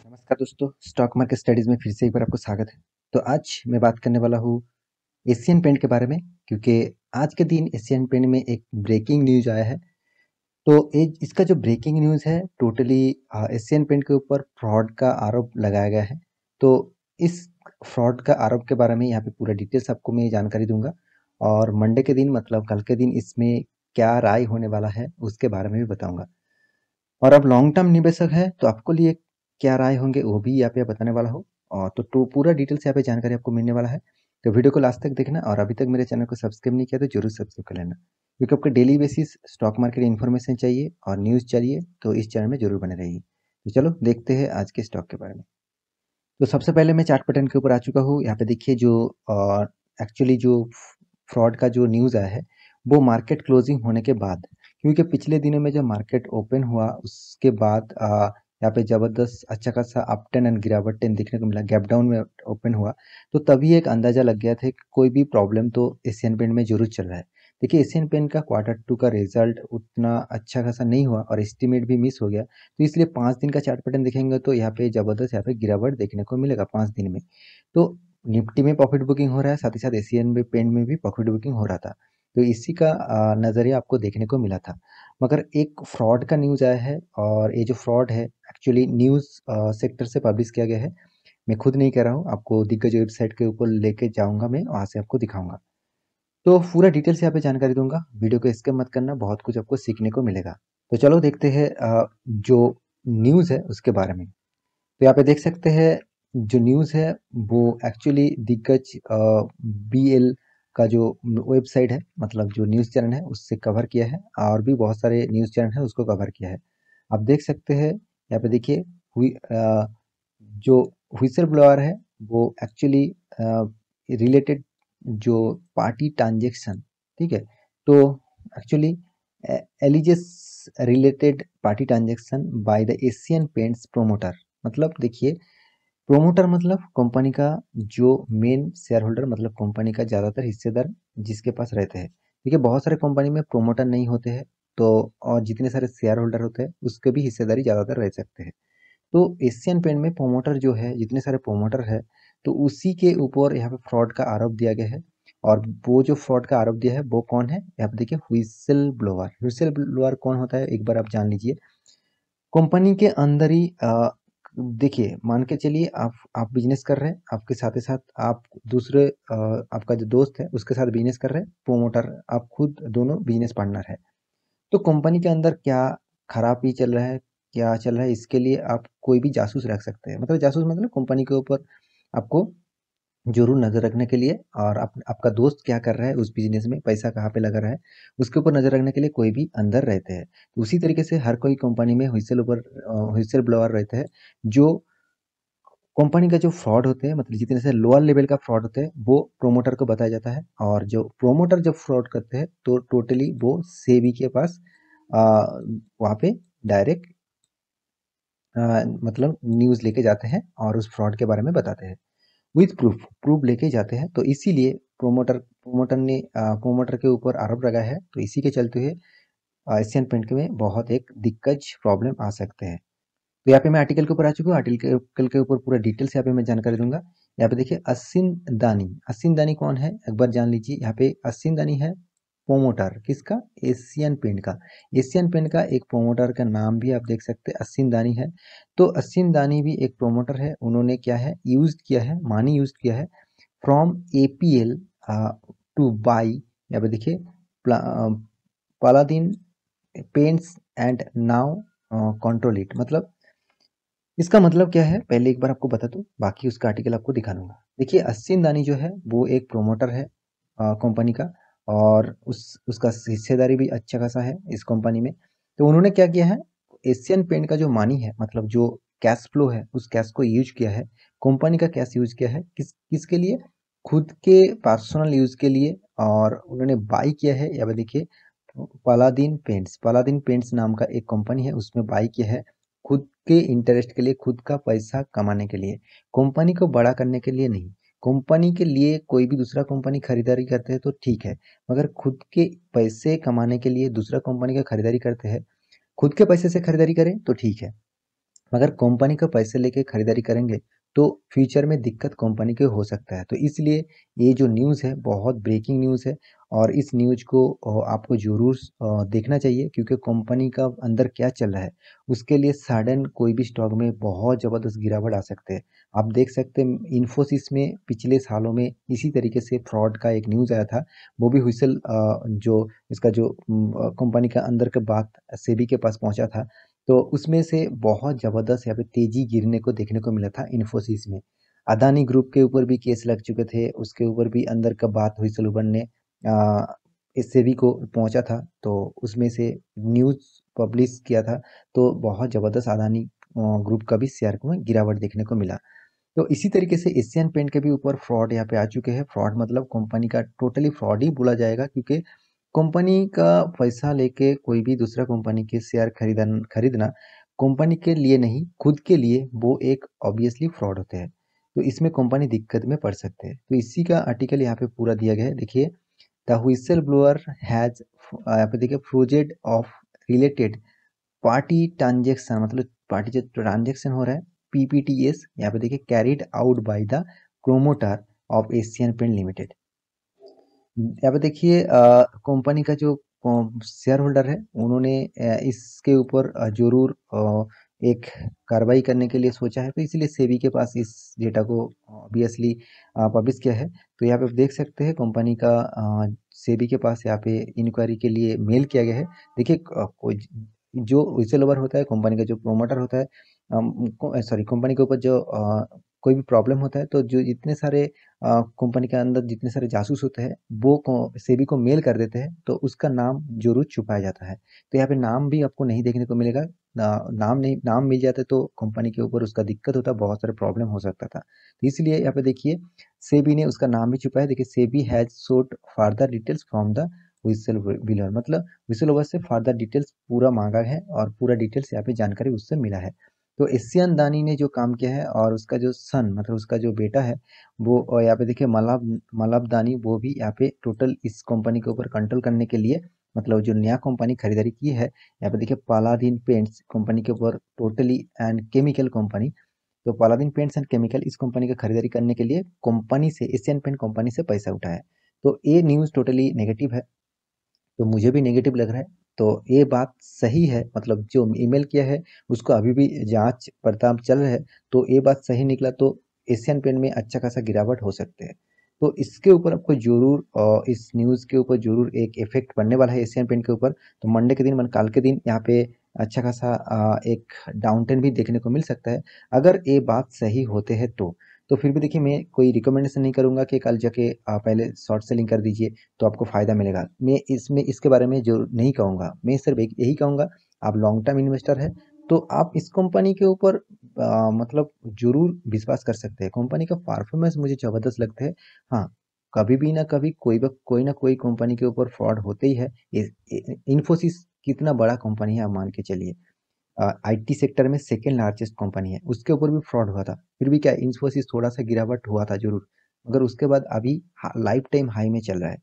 नमस्कार दोस्तों, stock market studies में फिर से एक बार आपको स्वागत है। तो आज मैं बात करने वाला हूँ एशियन पेंट के बारे में, क्योंकि आज के दिन एशियन पेंट में एक ब्रेकिंग न्यूज आया है। तो इसका जो ब्रेकिंग न्यूज है टोटली एशियन पेंट के ऊपर फ्रॉड का आरोप लगाया गया है। तो इस फ्रॉड का आरोप के बारे में यहाँ पे पूरा डिटेल्स आपको मैं जानकारी दूंगा, और मंडे के दिन मतलब कल के दिन इसमें क्या राय होने वाला है उसके बारे में भी बताऊंगा। और अब लॉन्ग टर्म निवेशक है तो आपको लिए क्या राय होंगे वो भी यहाँ पे बताने वाला हूँ। और तो पूरा डिटेल्स यहाँ पे जानकारी आपको मिलने वाला है। तो वीडियो को लास्ट तक देखना, और अभी तक मेरे चैनल को सब्सक्राइब नहीं किया तो जरूर सब्सक्राइब कर लेना, क्योंकि आपको daily basis stock market information चाहिए और न्यूज़ चाहिए तो इस चैनल में जरूर बने रहिए। तो चलो देखते हैं आज के स्टॉक के बारे में। तो सबसे पहले मैं चार्ट पैटर्न के ऊपर आ चुका हूँ। यहाँ पे देखिए जो एक्चुअली जो फ्रॉड का जो न्यूज़ आया है वो मार्केट क्लोजिंग होने के बाद, क्योंकि पिछले दिनों में जब मार्केट ओपन हुआ उसके बाद यहाँ पे जबरदस्त अच्छा खासा अप टेन एंड गिरावट टेन देखने को मिला, गैप डाउन में ओपन हुआ। तो तभी एक अंदाजा लग गया था कि कोई भी प्रॉब्लम तो एशियन पेंट में जरूर चल रहा है। देखिए एशियन पेंट का क्वार्टर 2 का रिजल्ट उतना अच्छा खासा नहीं हुआ और एस्टिमेट भी मिस हो गया, तो इसलिए 5 दिन का चार्ट पैटर्न देखेंगे तो यहाँ पे जबरदस्त यहाँ पे गिरावट देखने को मिलेगा 5 दिन में। तो निफ्टी में प्रॉफिट बुकिंग हो रहा है, साथ ही साथ एशियन में पेंट में भी प्रॉफिट बुकिंग हो रहा था। तो इसी का नज़रिया आपको देखने को मिला था। मगर एक फ्रॉड का न्यूज़ आया है, और ये जो फ्रॉड है एक्चुअली न्यूज़ सेक्टर से पब्लिश किया गया है। मैं खुद नहीं कह रहा हूँ, आपको दिग्गज वेबसाइट के ऊपर लेके जाऊंगा, मैं वहाँ से आपको दिखाऊंगा। तो पूरा डिटेल से यहाँ पे जानकारी दूंगा, वीडियो को स्किप मत करना, बहुत कुछ आपको सीखने को मिलेगा। तो चलो देखते हैं जो न्यूज़ है उसके बारे में। तो यहाँ पे देख सकते हैं जो न्यूज़ है वो एक्चुअली दिग्गज BL का जो वेबसाइट है, मतलब जो न्यूज़ चैनल है उससे कवर किया है, और भी बहुत सारे न्यूज़ चैनल है उसको कवर किया है। आप देख सकते हैं यहाँ पे देखिए जो व्हिसल ब्लोअर है वो एक्चुअली रिलेटेड जो पार्टी ट्रांजेक्शन, ठीक है। तो actually alleges related party transaction by the Asian paints promoter. मतलब देखिए प्रोमोटर मतलब कंपनी का जो मेन शेयर होल्डर, मतलब कंपनी का ज़्यादातर हिस्सेदार जिसके पास रहते हैं। देखिए बहुत सारे कंपनी में प्रोमोटर नहीं होते हैं, तो और जितने सारे शेयर होल्डर होते हैं उसके भी हिस्सेदारी ज़्यादातर रह सकते हैं। तो एशियन पेंट में प्रोमोटर जो है, जितने सारे प्रोमोटर है, तो उसी के ऊपर यहाँ पे फ्रॉड का आरोप दिया गया है। और वो जो फ्रॉड का आरोप दिया है वो कौन है, यहाँ पे देखिए व्हिसल ब्लोअर। व्हिसल ब्लोअर कौन होता है एक बार आप जान लीजिए। कंपनी के अंदर ही देखिए मान के चलिए आप बिजनेस कर रहे हैं, आपके साथ ही साथ आप दूसरे आपका जो दोस्त है उसके साथ बिजनेस कर रहे हैं, प्रोमोटर आप खुद दोनों बिजनेस पार्टनर है। तो कंपनी के अंदर क्या खराबी चल रहा है, क्या चल रहा है, इसके लिए आप कोई भी जासूस रख सकते हैं। मतलब जासूस मतलब कंपनी के ऊपर आपको जरूर नजर रखने के लिए, और आपका दोस्त क्या कर रहा है उस बिजनेस में, पैसा कहाँ पे लगा रहा है, उसके ऊपर नजर रखने के लिए कोई भी अंदर रहते हैं। तो उसी तरीके से हर कोई कंपनी में व्हिसल ब्लोअर रहते हैं, जो कंपनी का जो फ्रॉड होते हैं, मतलब जितने से लोअर लेवल का फ्रॉड होते हैं वो प्रोमोटर को बताया जाता है। और जो प्रोमोटर जब फ्रॉड करते हैं तो टोटली वो सेबी के पास वहाँ पे डायरेक्ट मतलब न्यूज़ लेके जाते हैं और उस फ्रॉड के बारे में बताते हैं विथ प्रूफ, प्रूफ लेके जाते हैं। तो इसीलिए प्रोमोटर के ऊपर आरोप लगाया है। तो इसी के चलते हुए एशियन पेंट में बहुत एक दिक्कत प्रॉब्लम आ सकते हैं। तो यहाँ पे मैं आर्टिकल के ऊपर आ चुका हूँ, आर्टिकल के ऊपर पूरा डिटेल से यहाँ पे मैं जानकारी दूंगा। यहाँ पे देखिए असिन दानी कौन है एक बार जान लीजिए। यहाँ पे असिन दानी है प्रोमोटर किसका, एशियन पेंट का। एशियन पेंट का एक प्रोमोटर का नाम भी आप देख सकते हैं असिन दानी है। तो असिन दानी भी एक प्रोमोटर है, उन्होंने क्या है यूज किया है, मनी यूज किया है फ्रॉम APL टू बाई, यहाँ पे देखिए Paladin paints and now control it. मतलब इसका मतलब क्या है पहले एक बार आपको बता दूं, बाकी उसका आर्टिकल आपको दिखा दूंगा। देखिए अस्सिन दानी जो है वो एक प्रोमोटर है कंपनी का, और उसका हिस्सेदारी भी अच्छा खासा है इस कंपनी में। तो उन्होंने क्या किया है, एशियन पेंट का जो मानी है, मतलब जो कैश फ्लो है, उस कैश को यूज किया है, कंपनी का कैश यूज किया है किसके लिए, खुद के पर्सनल यूज के लिए। और उन्होंने बाई किया है, या देखिए पालादीन पेंट्स नाम का एक कंपनी है, उसमें बाई किया है खुद के इंटरेस्ट के लिए, खुद का पैसा कमाने के लिए, कंपनी को बड़ा करने के लिए नहीं। कंपनी के लिए कोई भी दूसरा कंपनी खरीदारी करते हैं तो ठीक है, मगर खुद के पैसे कमाने के लिए दूसरा कंपनी का खरीदारी करते हैं, खुद के पैसे से खरीदारी करें तो ठीक है, अगर कंपनी का पैसे लेके खरीदारी करेंगे तो फ्यूचर में दिक्कत कंपनी के हो सकता है। तो इसलिए ये जो न्यूज़ है बहुत ब्रेकिंग न्यूज़ है और इस न्यूज़ को आपको ज़रूर देखना चाहिए क्योंकि कंपनी का अंदर क्या चल रहा है उसके लिए सडन कोई भी स्टॉक में बहुत ज़बरदस्त गिरावट आ सकते हैं। आप देख सकते हैं इन्फोसिस में पिछले सालों में इसी तरीके से फ्रॉड का एक न्यूज़ आया था। वो भी हुइसल जो इसका जो कंपनी का अंदर का बात सेबी के पास पहुंचा था तो उसमें से बहुत ज़बरदस्त यहाँ पे तेजी गिरने को देखने को मिला था इन्फोसिस में। अदानी ग्रुप के ऊपर भी केस लग चुके थे, उसके ऊपर भी अंदर का बात हुई सलूबन ने इस सेबी को पहुंचा था तो उसमें से न्यूज़ पब्लिश किया था तो बहुत ज़बरदस्त अदानी ग्रुप का भी शेयर में गिरावट देखने को मिला। तो इसी तरीके से एशियन पेंट के भी ऊपर फ्रॉड यहाँ पे आ चुके हैं। फ्रॉड मतलब कंपनी का टोटली फ्रॉड ही बोला जाएगा क्योंकि कंपनी का पैसा लेके कोई भी दूसरा कंपनी के शेयर खरीदना कंपनी के लिए नहीं खुद के लिए वो एक ऑब्वियसली फ्रॉड होते हैं। तो इसमें कंपनी दिक्कत में पड़ सकते हैं। तो इसी का आर्टिकल यहाँ पे पूरा दिया गया है। देखिए द व्हिसल ब्लोअर हैज यहाँ पे देखिए project of related party transaction मतलब पार्टी जो ट्रांजेक्शन हो रहा है पीपीटीएस यहाँ पे देखिए carried out by the promoter of Asian Paint limited. यहाँ पे देखिए कंपनी का जो शेयर होल्डर है उन्होंने इसके ऊपर जरूर एक कार्रवाई करने के लिए सोचा है तो इसलिए सेबी के पास इस डेटा को ऑब्वियसली पब्लिश किया है। तो यहाँ पे आप देख सकते हैं कंपनी का सेबी के पास यहाँ पे इंक्वायरी के लिए मेल किया गया है। देखिए कोई जो विसल ओवर होता है कंपनी का जो प्रोमोटर होता है सॉरी कंपनी के ऊपर जो कोई भी प्रॉब्लम होता है तो जो जितने सारे कंपनी के अंदर जितने सारे जासूस होते हैं वो सेबी को मेल कर देते हैं तो उसका नाम जरूर छुपाया जाता है। तो यहाँ पे नाम भी आपको नहीं देखने को मिलेगा। नाम नहीं नाम मिल जाता है तो कंपनी के ऊपर उसका दिक्कत होता है बहुत सारे प्रॉब्लम हो सकता था। तो इसलिए यहाँ पे देखिए सेबी ने उसका नाम भी छुपाया। देखिए SEBI has sought further details from the whistleblower मतलब विसल ओवर से फर्दर डिटेल्स पूरा मांगा है और पूरा डिटेल्स यहाँ पे जानकारी उससे मिला है। तो एशियन दानी ने जो काम किया है और उसका जो सन मतलब उसका जो बेटा है वो यहाँ पे देखिए मलाब दानी वो भी यहाँ पे टोटल इस कंपनी के ऊपर कंट्रोल करने के लिए मतलब जो नया कंपनी खरीदारी की है यहाँ पे देखिए पालादीन पेंट्स कंपनी के ऊपर टोटली एंड केमिकल कंपनी। तो पालादीन पेंट्स एंड केमिकल इस कंपनी का खरीदारी करने के लिए कंपनी से एशियन पेंट कंपनी से पैसा उठाया। तो ये न्यूज़ टोटली नेगेटिव है तो मुझे भी नेगेटिव लग रहा है। तो ये बात सही है मतलब जो ईमेल किया है उसको अभी भी जांच पड़ताल चल रहा है तो ये बात सही निकला तो एशियन पेंट में अच्छा खासा गिरावट हो सकते हैं। तो इसके ऊपर आपको जरूर इस न्यूज़ के ऊपर जरूर एक इफेक्ट पड़ने वाला है एशियन पेंट के ऊपर। तो मंडे के दिन मन कल के दिन यहाँ पे अच्छा खासा एक डाउन ट्रेंड भी देखने को मिल सकता है अगर ये बात सही होते हैं तो फिर भी देखिए मैं कोई रिकमेंडेशन नहीं करूंगा कि कल जाके पहले शॉर्ट सेलिंग कर दीजिए तो आपको फ़ायदा मिलेगा। मैं इसमें इसके बारे में जो नहीं कहूँगा मैं सिर्फ एक यही कहूँगा आप लॉन्ग टर्म इन्वेस्टर है तो आप इस कंपनी के ऊपर मतलब ज़रूर विश्वास कर सकते हैं। कंपनी का परफॉर्मेंस मुझे ज़बरदस्त लगता है। हाँ, कभी भी ना कभी कोई ना कोई कंपनी के ऊपर फ्रॉड होते ही है। इन्फोसिस कितना बड़ा कंपनी है आप मान के चलिए आईटी सेक्टर में सेकेंड लार्जेस्ट कंपनी है उसके ऊपर भी फ्रॉड हुआ था फिर भी क्या इन्फोसिस थोड़ा सा गिरावट हुआ था जरूर मगर उसके बाद अभी लाइफ टाइम हाई में चल रहा है।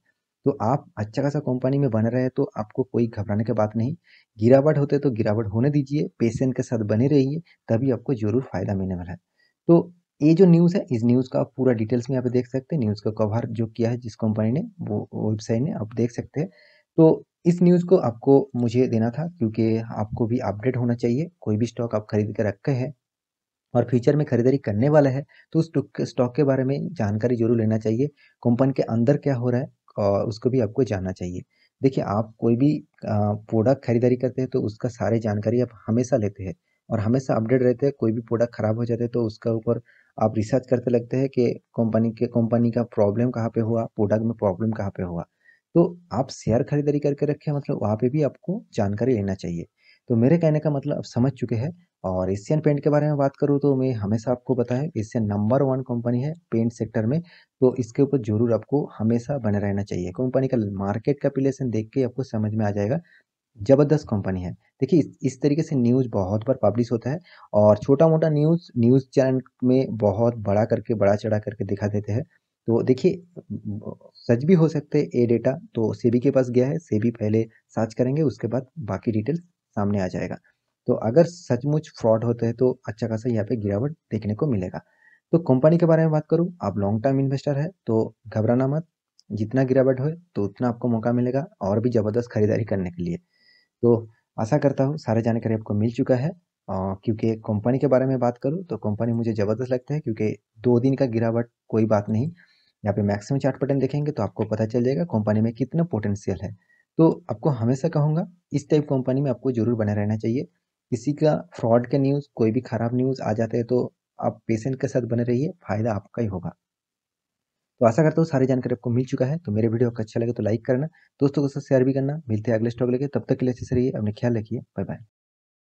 तो आप अच्छा खासा कंपनी में बन रहे हैं तो आपको कोई घबराने की बात नहीं। गिरावट होते तो गिरावट होने दीजिए पेशेंट के साथ बने रहिए तभी आपको जरूर फायदा मिलने वाला है। तो ये जो न्यूज़ है इस न्यूज़ का आप पूरा डिटेल्स में यहाँ पे देख सकते हैं न्यूज़ का कवर जो किया है जिस कंपनी ने वो वेबसाइट ने आप देख सकते हैं। तो इस न्यूज़ को आपको मुझे देना था क्योंकि आपको भी अपडेट होना चाहिए कोई भी स्टॉक आप खरीद के रखे हैं और फ्यूचर में खरीदारी करने वाला है तो उस स्टॉक के बारे में जानकारी जरूर लेना चाहिए। कंपनी के अंदर क्या हो रहा है और उसको भी आपको जानना चाहिए। देखिए आप कोई भी प्रोडक्ट खरीदारी करते हैं तो उसका सारे जानकारी आप हमेशा लेते हैं और हमेशा अपडेट रहते हैं। कोई भी प्रोडक्ट खराब हो जाता है तो उसका ऊपर आप रिसर्च करते लगते हैं कि कंपनी का प्रॉब्लम कहाँ पे हुआ प्रोडक्ट में प्रॉब्लम कहाँ पे हुआ। तो आप शेयर खरीदारी करके रखें मतलब वहाँ पे भी आपको जानकारी लेना चाहिए। तो मेरे कहने का मतलब आप समझ चुके हैं। और एशियन पेंट के बारे में बात करूँ तो मैं हमेशा आपको बताया एशियन नंबर वन कंपनी है पेंट सेक्टर में। तो इसके ऊपर जरूर आपको हमेशा बने रहना चाहिए। कंपनी का मार्केट कैपिटलाइजेशन देख के आपको समझ में आ जाएगा जबरदस्त कंपनी है। देखिए इस तरीके से न्यूज़ बहुत बार पब्लिश होता है और छोटा मोटा न्यूज़ चैनल में बहुत बड़ा करके बड़ा चढ़ा करके दिखा देते हैं। तो देखिए सच भी हो सकते हैं ये डेटा तो सेबी के पास गया है सेबी पहले सर्च करेंगे उसके बाद बाकी डिटेल्स सामने आ जाएगा। तो अगर सचमुच फ्रॉड होते हैं तो अच्छा खासा यहाँ पे गिरावट देखने को मिलेगा। तो कंपनी के बारे में बात करूँ, आप लॉन्ग टर्म इन्वेस्टर है तो घबराना मत, जितना गिरावट हो तो उतना आपको मौका मिलेगा और भी ज़बरदस्त खरीदारी करने के लिए। तो आशा करता हूँ सारी जानकारी आपको मिल चुका है। क्योंकि कंपनी के बारे में बात करूँ तो कंपनी मुझे ज़बरदस्त लगता है, क्योंकि 2 दिन का गिरावट कोई बात नहीं। यहाँ पे मैक्सिमम चार्ट पैटर्न देखेंगे तो आपको पता चल जाएगा कंपनी में कितना पोटेंशियल है। तो आपको हमेशा कहूँगा इस टाइप कंपनी में आपको ज़रूर बना रहना चाहिए। किसी का फ्रॉड का न्यूज़, कोई भी खराब न्यूज़ आ जाते हैं तो आप पेशेंट के साथ बने रहिए, फ़ायदा आपका ही होगा। तो आशा करता हूँ सारी जानकारी आपको मिल चुका है। तो मेरे वीडियो आपको अच्छा लगे तो लाइक करना, दोस्तों के साथ शेयर भी करना। मिलते हैं अगले स्टॉक लेके, तब तक के लिए अच्छे से रहिए, अपना ख्याल रखिए। Bye bye.